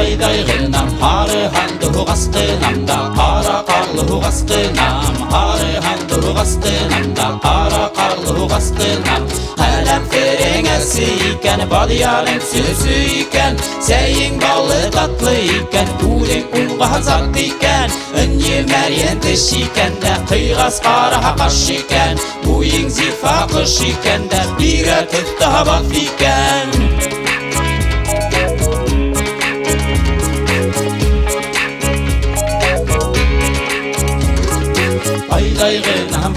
Baydaygınam Harı Һандугас namda Kara Һандугас nam Harı Һандугас namda Kara Һандугас nam Alem ferengesi iken Badiyalem sözü iken Seyin balı tatlı iken Ulen unga zat iken Önye meryen teş iken de Kıygas kara kaş iken Buying zifa kış iken de Bire tıfta bak iken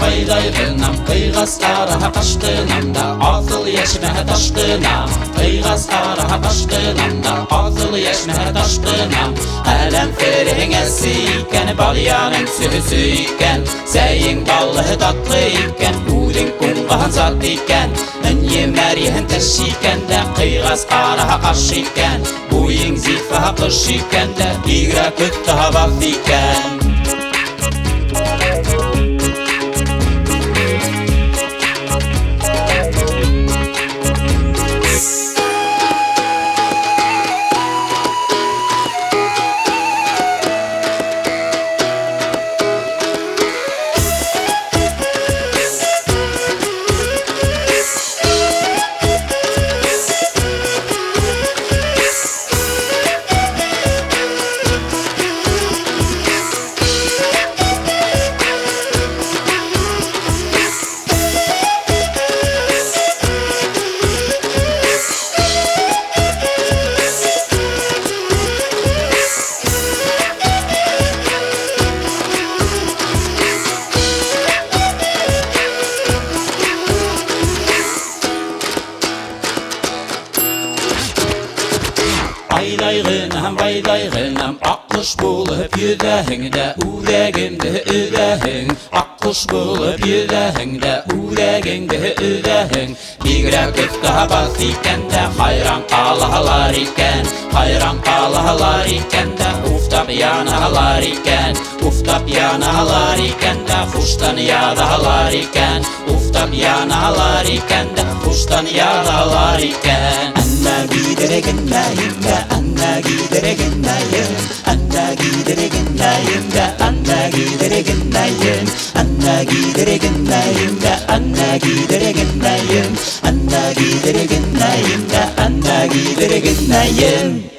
Baydaygınam Kıygas kara kaştınam da Atıl yeşme taştınam Kıygas kara kaştınam da Atıl yeşme taştınam Alem ferengesi iken Balyanın sözü iken Seyin ballı tatlı iken Udin kungan zat iken Önye meryen teş iken de Kıygas kara kaş iken Buying zifa kış iken de Bigre kütta bak iken Baydaygınam Akkuş bulup yüreğinde Üregimde üreğin Akkuş bulup yüreğinde Üregimde üreğin Bigre küfta bak iken de Hayran kalalar iken Hayran kalalar iken de Uftap yanalar iken Uftap yanalar iken de Fuştan yadalar iken Uftap yanalar iken de Fuştan yadalar iken Anna gideregin nayimde Anna gideregin nayim Anna gideregin nayimde Anna gideregin nayim Anna gideregin nayimde Anna gideregin nayim Anna gideregin nayimde Anna gideregin nayim